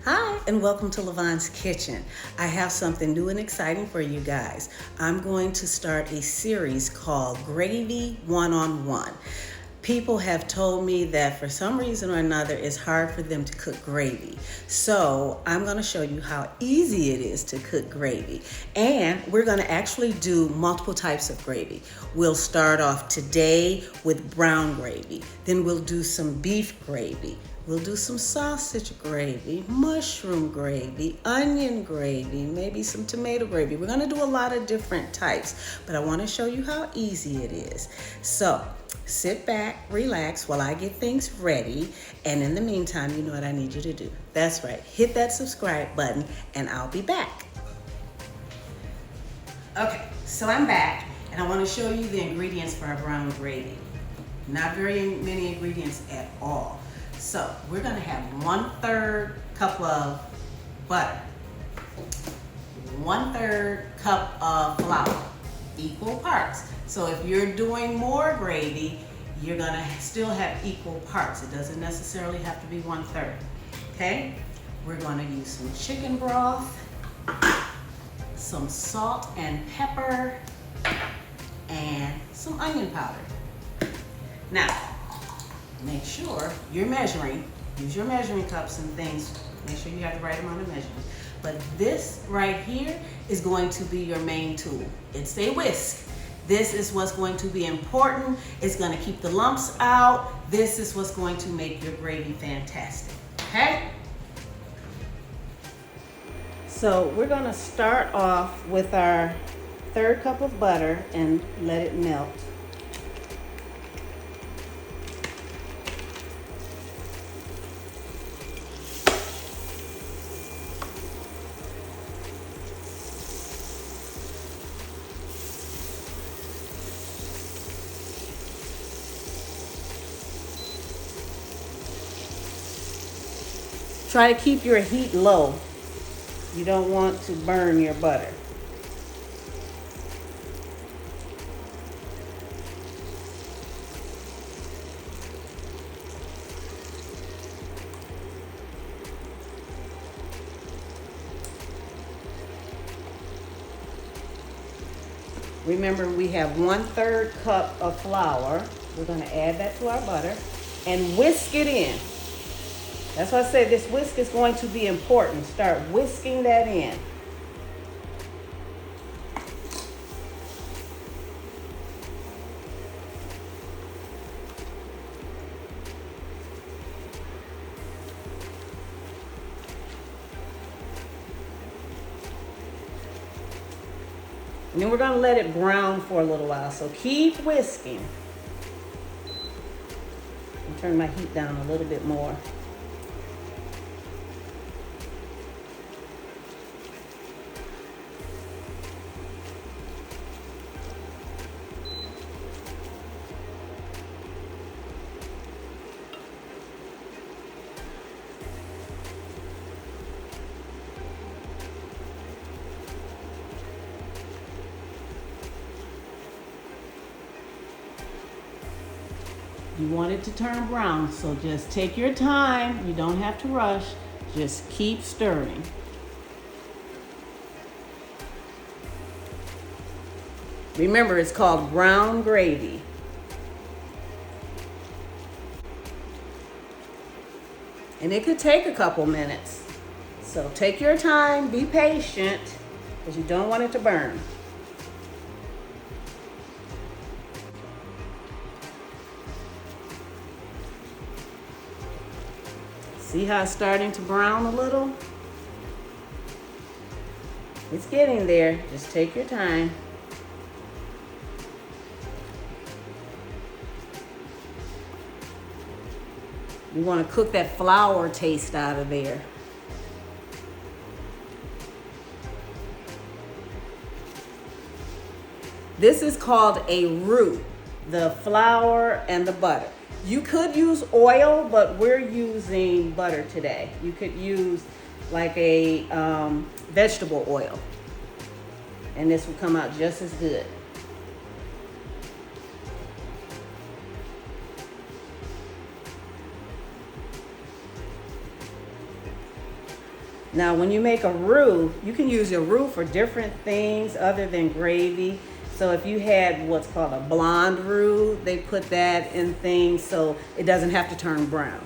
Hi, and welcome to Lavonne's Kitchen. I have something new and exciting for you guys. I'm going to start a series called Gravy One-on-One. People have told me that for some reason or another, it's hard for them to cook gravy. So I'm going to show you how easy it is to cook gravy. And we're going to actually do multiple types of gravy. We'll start off today with brown gravy. Then we'll do some beef gravy. We'll do some sausage gravy, mushroom gravy, onion gravy, maybe some tomato gravy. We're going to do a lot of different types, but I want to show you how easy it is. So sit back, relax while I get things ready. And in the meantime, you know what I need you to do. That's right. Hit that subscribe button and I'll be back. Okay, so I'm back and I want to show you the ingredients for our brown gravy. Not very many ingredients at all. So we're gonna have 1/3 cup of butter, 1/3 cup of flour, equal parts. So if you're doing more gravy, you're gonna still have equal parts. It doesn't necessarily have to be 1/3, okay? We're gonna use some chicken broth, some salt and pepper, and some onion powder. Now, make sure you're measuring. Use your measuring cups and things. Make sure you have the right amount of measurement. But this right here is going to be your main tool. It's a whisk. This is what's going to be important. It's going to keep the lumps out. This is what's going to make your gravy fantastic. Okay? So we're going to start off with our 1/3 cup of butter and let it melt. Try to keep your heat low. You don't want to burn your butter. Remember, we have 1/3 cup of flour. We're going to add that to our butter and whisk it in. That's why I say this whisk is going to be important. Start whisking that in. And then we're going to let it brown for a little while. So keep whisking. And turn my heat down a little bit more. You want it to turn brown, so just take your time. You don't have to rush. Just keep stirring. Remember, it's called brown gravy. And it could take a couple minutes. So take your time, be patient, because you don't want it to burn. See how it's starting to brown a little? It's getting there. Just take your time. You want to cook that flour taste out of there. This is called a roux, the flour and the butter. You could use oil, but we're using butter today. You could use like a vegetable oil, and this will come out just as good. Now, when you make a roux, you can use your roux for different things other than gravy. So if you had what's called a blonde roux, they put that in things so it doesn't have to turn brown.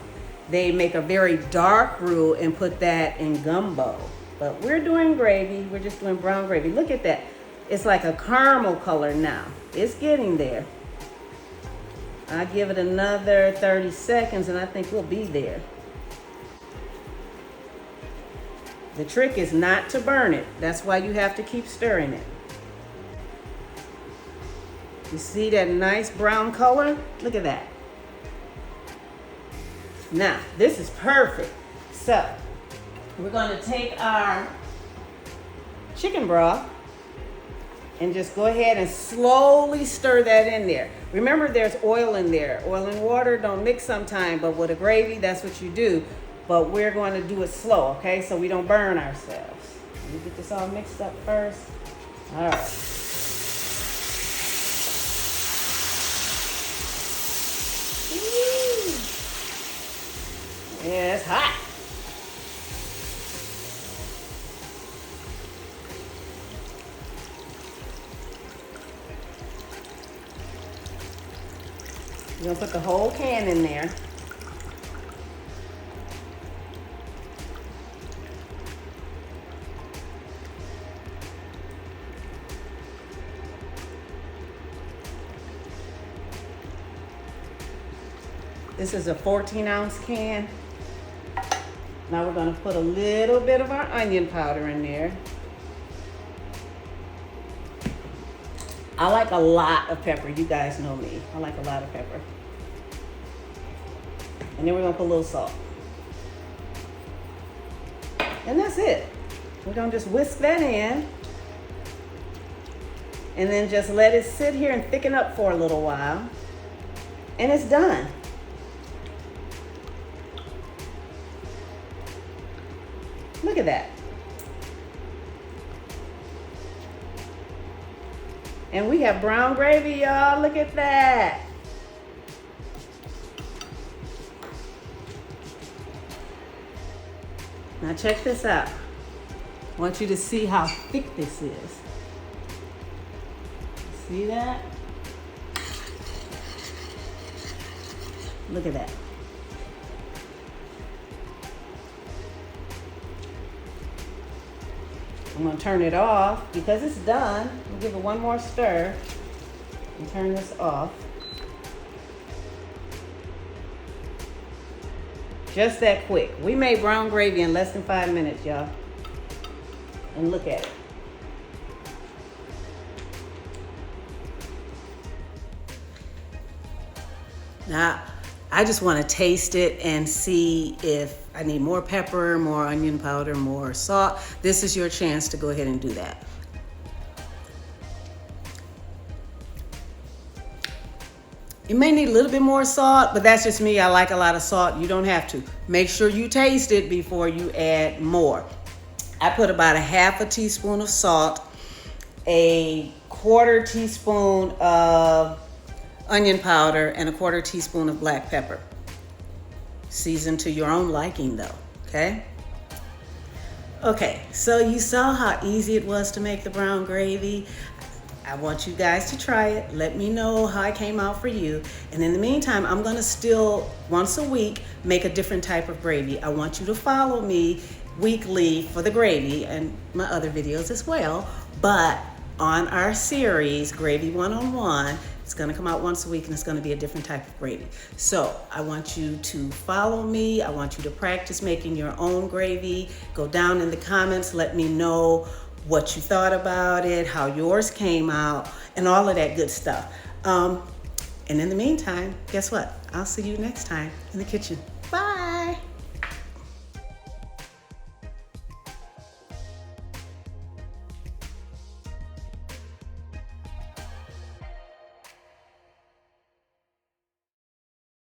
They make a very dark roux and put that in gumbo. But we're doing gravy. We're just doing brown gravy. Look at that. It's like a caramel color now. It's getting there. I give it another 30 seconds and I think we'll be there. The trick is not to burn it. That's why you have to keep stirring it. You see that nice brown color? Look at that. Now, this is perfect. So, we're going to take our chicken broth and just go ahead and slowly stir that in there. Remember, there's oil in there. Oil and water don't mix sometime, but with a gravy, that's what you do. But we're going to do it slow, okay? So we don't burn ourselves. Let me get this all mixed up first. All right. Yeah, it's hot. You're gonna put the whole can in there. This is a 14-ounce can. Now we're going to put a little bit of our onion powder in there. I like a lot of pepper. You guys know me. I like a lot of pepper. And then we're going to put a little salt. And that's it. We're going to just whisk that in. And then just let it sit here and thicken up for a little while. And it's done. Look at that. And we have brown gravy, y'all. Look at that. Now check this out. I want you to see how thick this is. See that? Look at that. I'm going to turn it off because it's done. We'll give it one more stir and turn this off. Just that quick. We made brown gravy in less than 5 minutes, y'all. And look at it. Now, I just want to taste it and see if I need more pepper, more onion powder, more salt. This is your chance to go ahead and do that. You may need a little bit more salt, but that's just me. I like a lot of salt. You don't have to. Make sure you taste it before you add more. I put about a half a teaspoon of salt, a quarter teaspoon of onion powder, and a quarter teaspoon of black pepper. Season to your own liking though, okay? Okay, so you saw how easy it was to make the brown gravy. I want you guys to try it. Let me know how it came out for you. And in the meantime, I'm gonna still, once a week, make a different type of gravy. I want you to follow me weekly for the gravy and my other videos as well. But on our series, Gravy One-on-One, it's gonna come out once a week and it's gonna be a different type of gravy. So I want you to follow me. I want you to practice making your own gravy. Go down in the comments, let me know what you thought about it, how yours came out, and all of that good stuff. And in the meantime, guess what? I'll see you next time in the kitchen.